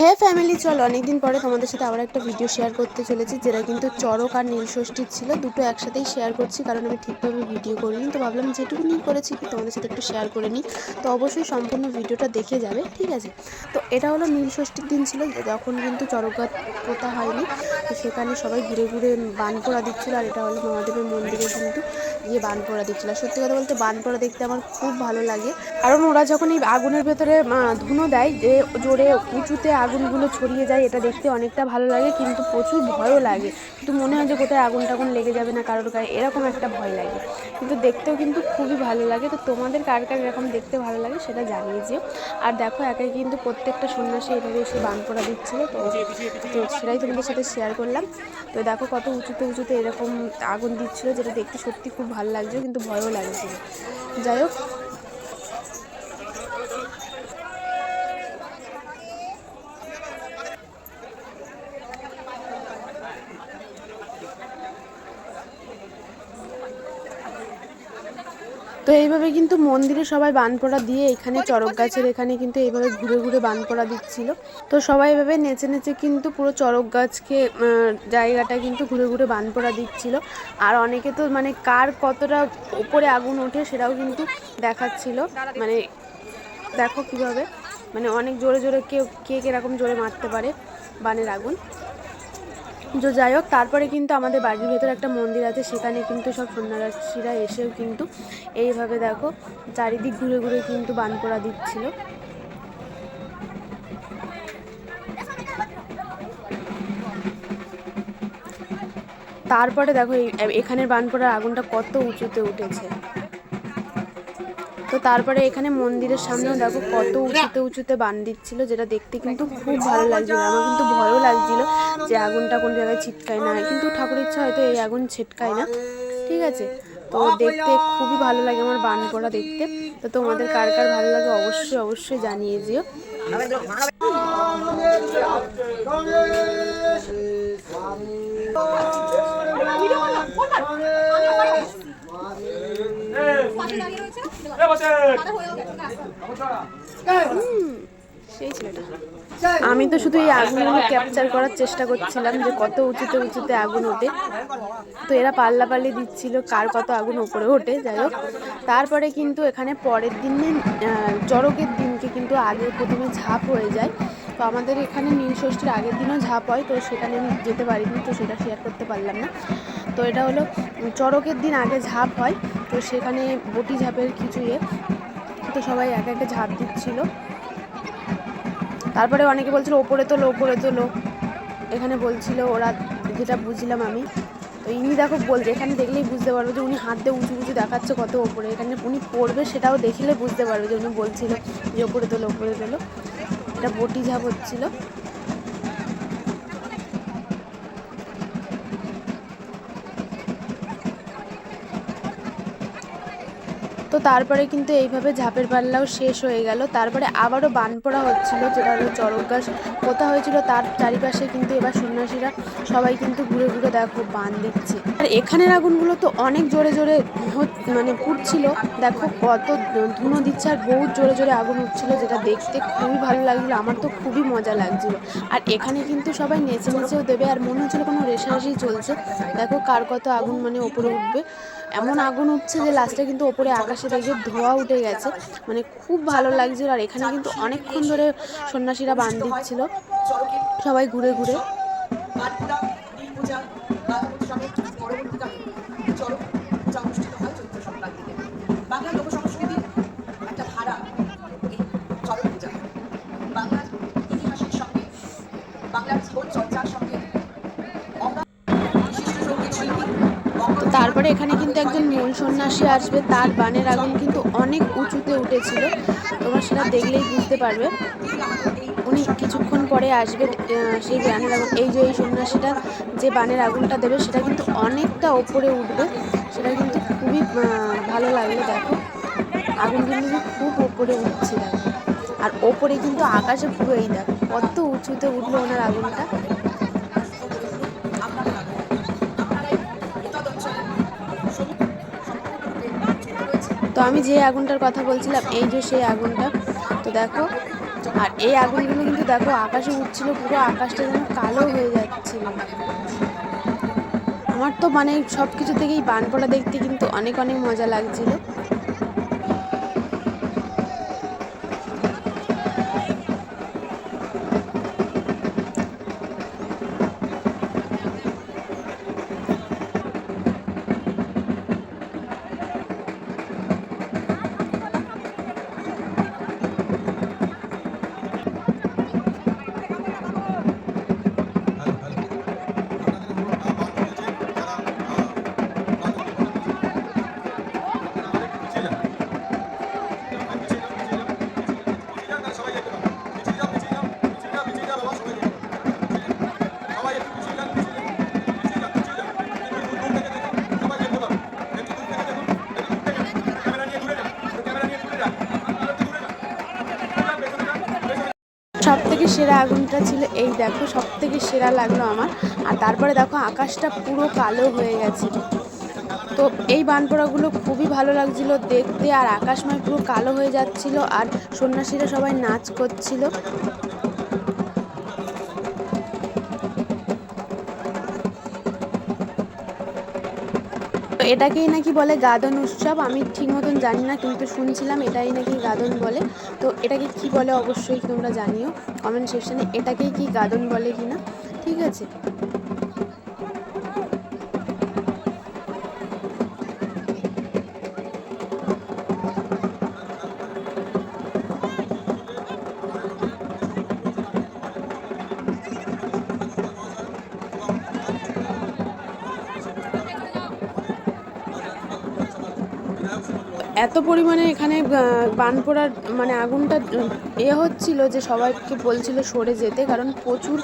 হ্যাঁ ফ্যামিলি, চলো অনেকদিন পরে তোমাদের সাথে আবার একটা ভিডিও শেয়ার করতে চলেছি, যেটা কিন্তু চড়ক আর নীলষষ্ঠীর ছিল। দুটো একসাথেই শেয়ার করছি কারণ আমি ঠিকভাবে ভিডিও করিনি, তো ভাবলাম যেটুকুনি করেছি তোমাদের সাথে একটু শেয়ার করে নিই। তো অবশ্যই সম্পূর্ণ ভিডিওটা দেখে যাবে, ঠিক আছে? তো এটা হলো নীলষষ্ঠীর দিন ছিল, যখন কিন্তু চড়ক গাছ পোতা হয়নি, তো সেখানে সবাই ঘুরে ঘুরে বান পোড়া দিচ্ছিলো। আর এটা হলো মহাদেবের মন্দিরে কিন্তু গিয়ে বান পোড়া দিচ্ছিলো। সত্যি কথা বলতে বান পোড়া দেখতে আমার খুব ভালো লাগে, কারণ ওরা যখন এই আগুনের ভেতরে ধুনো দেয়, যে জোরে উঁচুতে আগুনগুলো ছড়িয়ে যায়, এটা দেখতে অনেকটা ভালো লাগে, কিন্তু প্রচুর ভয়ও লাগে। কিন্তু মনে হয় যে কোথায় আগুন টাগুন লেগে যাবে না কারোর গায়ে, এরকম একটা ভয় লাগে। কিন্তু দেখতেও কিন্তু খুবই ভালো লাগে। তো তোমাদের কার কার এরকম দেখতে ভালো লাগে সেটা জানিয়ে যেও। আর দেখো একাই কিন্তু প্রত্যেকটা সন্ন্যাসী এভাবে এসে বান পোড়া দিচ্ছিলো, তো সেটাই তোমাদের সাথে শেয়ার করলাম। তো দেখো কত উঁচুতে উঁচুতে এরকম আগুন দিচ্ছিলো, যেটা দেখতে সত্যি খুব ভালো লাগছিলো, কিন্তু ভয়ও লাগছিলো। যাই হোক, তো এইভাবে কিন্তু মন্দিরে সবাই বান পোড়া দিয়ে এখানে চড়ক গাছের এখানে কিন্তু এইভাবে ঘুরে ঘুরে বান পোড়া দিচ্ছিল। তো সবাই এভাবে নেচে নেচে কিন্তু পুরো চড়ক গাছকে জায়গাটা কিন্তু ঘুরে ঘুরে বান পোড়া দিচ্ছিল। আর অনেকে তো মানে কার কতটা উপরে আগুন ওঠে সেটাও কিন্তু দেখাচ্ছিল। মানে দেখো কিভাবে মানে অনেক জোরে জোরে কে কিরকম জোরে মারতে পারে বানের আগুন। তো যাই হোক, তারপরে কিন্তু আমাদের বাড়ির ভেতরে একটা মন্দির আছে, সেখানে কিন্তু সব সন্ন্যাসীরা এসেও কিন্তু এইভাবে দেখো চারিদিক ঘুরে ঘুরে কিন্তু বান পোড়া দিচ্ছিল। তারপরে দেখো এখানের বান পোড়ার আগুনটা কত উঁচুতে উঠেছে। তো তারপরে এখানে মন্দিরের সামনেও দেখো কত উঁচুতে উঁচুতে বান দিচ্ছিল, যেটা দেখতে কিন্তু খুব ভালো লাগছিল। আমার কিন্তু ভয়ও লাগছিল যে আগুনটা কোন জায়গায় ছিটকায় না, কিন্তু ঠাকুরের ইচ্ছা হয়তো এই আগুন ছিটকায় না, ঠিক আছে? তো দেখতে খুবই ভালো লাগে আমার বান পোড়া দেখতে। তো তোমাদের কার কার ভালো লাগে অবশ্যই অবশ্যই জানিয়ে যেও। সেই ছেলেটা, আমি তো শুধু এই আগুনগুলো ক্যাপচার করার চেষ্টা করছিলাম যে কত উঁচুতে উঁচুতে আগুন ওঠে। তো এরা পাল্লাপাল্লি দিচ্ছিল কার কত আগুন ওপরে ওঠে। যাই হোক, তারপরে কিন্তু এখানে পরের দিনে চড়কের দিনকে কিন্তু আগে প্রথমে ঝাঁপ হয়ে যায়। তো আমাদের এখানে নীলষষ্ঠীর আগের দিনও ঝাঁপ হয়, তো সেখানে আমি যেতে পারিনি, তো সেটা শেয়ার করতে পারলাম না। তো এটা হলো চড়কের দিন আগে ঝাঁপ হয়, তো সেখানে বটি ঝাঁপের কিছু তো সবাই একে একে ঝাঁপ দিচ্ছিল। তারপরে অনেকে বলছিল ওপরে তোলো ওপরে তোলো, এখানে বলছিল ওরা, যেটা বুঝলাম আমি। তো ইনি দেখো বলছে, এখানে দেখলেই বুঝতে পারবে যে উনি হাত দিয়ে উঁচু উঁচু দেখাচ্ছে কত ওপরে, এখানে উনি পড়বে সেটাও দেখলে বুঝতে পারবে যে উনি বলছিল যে ওপরে তোলো ওপরে তোলো। এটা বটি ঝাঁপ হচ্ছিল। তো তারপরে কিন্তু এইভাবে ঝাঁপের পাল্লাও শেষ হয়ে গেল। তারপরে আবারও বান পোড়া হচ্ছিল, যেটা হলো চড়ক গাছ পোতা হয়েছিল, তার চারিপাশে কিন্তু এবার সন্ন্যাসীরা সবাই কিন্তু ঘুরে ঘুরে দেখো বান দিচ্ছে। আর এখানের আগুনগুলো তো অনেক জোরে জোরে মানে ফুটছিল, দেখো কত ধুনো দিচ্ছে আর বহুত জোরে জোরে আগুন উঠছিল, যেটা দেখতে খুবই ভালো লাগছিলো, আমার তো খুবই মজা লাগছিল। আর এখানে কিন্তু সবাই নেচে নেচেও দেবে, আর মনে হচ্ছিলো কোনো রেশারেশি চলছে। দেখো কার কত আগুন মানে ওপরে উঠবে, এমন আগুন উঠছে যে লাস্টে কিন্তু ওপরে আকাশে দেখবে ধোঁয়া উঠে গেছে, মানে খুব ভালো লাগছিল। আর এখানে কিন্তু অনেকক্ষণ ধরে সন্ন্যাসীরা বান দিচ্ছিল সবাই ঘুরে ঘুরে। বাংলার লোকসংস্কৃতি একটা ধারা, এই চড়ক পূজা বাংলার ইতিহাসের সঙ্গে বাংলার জীবন চর্চার সঙ্গে। তারপরে এখানে কিন্তু একজন মূল সন্ন্যাসী আসবে, তার বানের আগুন কিন্তু অনেক উঁচুতে উঠেছিল, তোমরা সেটা দেখলেই বুঝতে পারবে। উনি কিছুক্ষণ পরে আসবে, সেই বানের আগুন, এই যে এই সন্ন্যাসীটা যে বানের আগুনটা দেবে সেটা কিন্তু অনেকটা ওপরে উঠবে, সেটা কিন্তু খুবই ভালো লাগলো। দেখো আগুন কিন্তু খুব ওপরে উঠছে, দেখো। আর ওপরে কিন্তু আকাশে পুরো এই দেখো কত উঁচুতে উঠলো ওনার আগুনটা। তো আমি যে আগুনটার কথা বলছিলাম, এই যে সেই আগুনটা, তো দেখো। আর এই আগুনগুলো কিন্তু দেখো আকাশে উঠছিল, পুরো আকাশটা যেন কালো হয়ে যাচ্ছিল। আমার তো মানে সব কিছু থেকেই বানপোড়া দেখতে কিন্তু অনেক অনেক মজা লাগছিল। সবথেকে সেরা আগুনটা ছিল এই দেখো, সবথেকে সেরা লাগলো আমার। আর তারপরে দেখো আকাশটা পুরো কালো হয়ে গেছিল। তো এই বানপোড়াগুলো খুবই ভালো লাগছিল দেখতে, আর আকাশময় পুরো কালো হয়ে যাচ্ছিল, আর সন্ন্যাসীরা সবাই নাচ করছিল। তো এটাকেই নাকি বলে গাদন উৎসব। আমি ঠিক মতন জানি না, কিন্তু শুনছিলাম এটাই নাকি গাদন বলে। তো এটাকে কি বলে অবশ্যই তোমরা জানিও কমেন্ট সেকশনে, এটাকেই কি গাদন বলে কি না, ঠিক আছে। এত পরিমাণে এখানে বানপোড়ার মানে আগুনটা হচ্ছিল যে সবাইকে বলছিল সরে যেতে, কারণ প্রচুর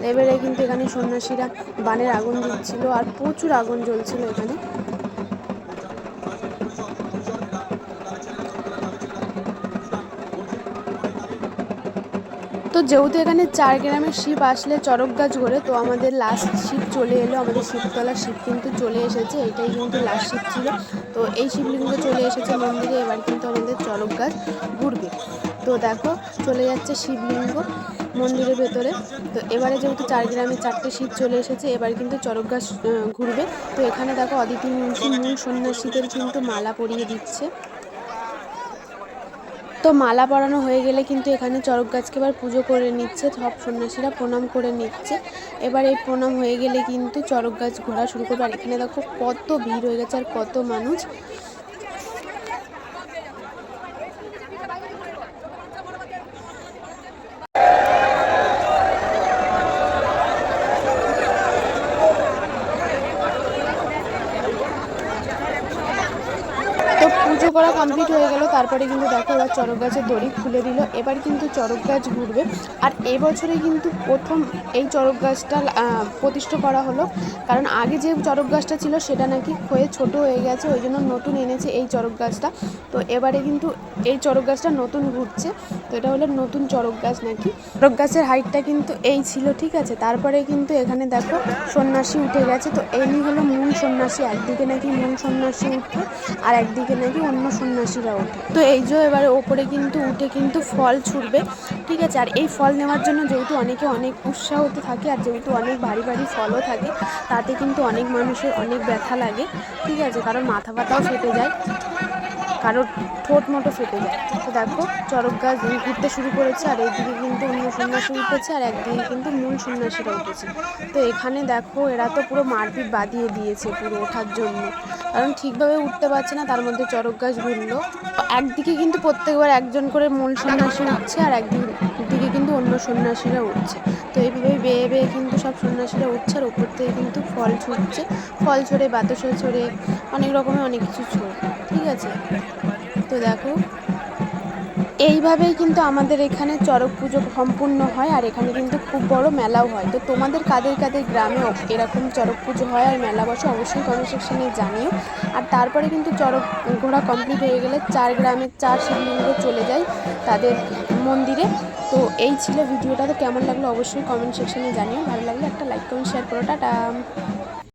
লেভেলে কিন্তু এখানে সন্ন্যাসীরা বানের আগুন দিচ্ছিল, আর প্রচুর আগুন জ্বলছিল এখানে। তো যেহেতু এখানে 4 গ্রামের শিব আসলে চড়ক গাছ ঘোরে, তো আমাদের লাস্ট শিব চলে এলো, আমাদের শিবতলার শিব কিন্তু চলে এসেছে। এটাই কিন্তু লাস্ট শিব ছিল। তো এই শিবলিঙ্গ চলে এসেছে মন্দিরে, এবার কিন্তু আমাদের চড়ক গাছ ঘুরবে। তো দেখো চলে যাচ্ছে শিবলিঙ্গ মন্দিরের ভেতরে। তো এবারে যেহেতু 4 গ্রামে 4টে শিব চলে এসেছে, এবার কিন্তু চড়ক গাছ ঘুরবে। তো এখানে দেখো অদিতি মুন্সি মূল সন্ন্যাসীদের কিন্তু মালা পরিয়ে দিচ্ছে। তো মালা পরানো হয়ে গেলে কিন্তু এখানে চড়ক গাছকে এবার পুজো করে নিচ্ছে, সব সন্ন্যাসীরা প্রণাম করে নিচ্ছে। এবার এই প্রণাম হয়ে গেলে কিন্তু চড়ক গাছ ঘোরা শুরু করবে। আর এখানে দেখো কত ভিড় হয়ে গেছে আর কত মানুষ। তো পুজো করা কমপ্লিট হয়ে গেল, তারপরে কিন্তু দেখো এবার চড়ক গাছের দড়ি খুলে দিল। এবার কিন্তু চড়ক গাছ ঘুরবে। আর এবছরে কিন্তু প্রথম এই চড়ক গাছটা প্রতিষ্ঠা করা হলো, কারণ আগে যে চড়ক গাছটা ছিল সেটা নাকি ক্ষয়ে ছোট হয়ে গেছে, ওই জন্য নতুন এনেছে এই চড়ক গাছটা। তো এবারে কিন্তু এই চড়ক গাছটা নতুন ঘুরছে। তো এটা হলো নতুন চড়ক গাছ নাকি। চড়ক গাছের হাইটটা কিন্তু এই ছিল, ঠিক আছে। তারপরে কিন্তু এখানে দেখো সন্ন্যাসী উঠে গেছে। তো এমনি হলো মূল সন্ন্যাসী, একদিকে নাকি মূল সন্ন্যাসী উঠে আর একদিকে নাকি অন্য সন্ন্যাসীরা ওঠে। তো এই যে এবারে ওপরে কিন্তু উঠে কিন্তু ফল ছুটবে, ঠিক আছে। আর এই ফল নেওয়ার জন্য যেহেতু অনেকে অনেক উৎসাহতে থাকে, আর যেহেতু অনেক ভারী ভারী ফলও থাকে, তাতে কিন্তু অনেক মানুষের অনেক ব্যথা লাগে, ঠিক আছে। কারণ মাথা ব্যথাও ফেটে যায়, কারোর ঠোঁট মোটো ফেটে যায়। তো দেখো চড়ক গাছ ঘুরতে শুরু করেছে, আর এইদিকে কিন্তু অন্য সন্ন্যাসী উঠেছে, আর একদিকে কিন্তু মূল সন্ন্যাসীরা উঠেছে। তো এখানে দেখো এরা তো পুরো মারপিট বাঁধিয়ে দিয়েছে পুরো ওঠার জন্য, কারণ ঠিকভাবে উঠতে পারছে না, তার মধ্যে চড়ক গাছ ঘুরলো। একদিকে কিন্তু প্রত্যেকবার একজন করে মূল সন্ন্যাসী উঠছে, আর একদিকে কিন্তু অন্য সন্ন্যাসীরা উঠছে। তো এইভাবে বেয়ে বেয়ে কিন্তু সব সন্ন্যাসীরা উঠছে, আর ওপর থেকে কিন্তু ফল ছুটছে, ফল ছড়ে, বাতাসা ছড়ে, অনেক রকমের অনেক কিছু ছড়ে, ঠিক আছে। তো দেখো এইভাবেই কিন্তু আমাদের এখানে চড়ক পুজো সম্পূর্ণ হয়, আর এখানে কিন্তু খুব বড় মেলাও হয়। তো তোমাদের কাদের কাদের গ্রামে এরকম চড়ক পুজো হয় আর মেলা বসে অবশ্যই কমেন্ট সেকশনে জানিও। আর তারপরে কিন্তু চড়ক ঘোরা কমপ্লিট হয়ে গেলে 4 গ্রামের 4 শিবলিঙ্গ চলে যায় তাদের মন্দিরে। তো এই ছিল ভিডিওটা। তো কেমন লাগলো অবশ্যই কমেন্ট সেকশনে জানিও, ভালো লাগলে একটা লাইক কমেন্ট শেয়ার করো। টাটা।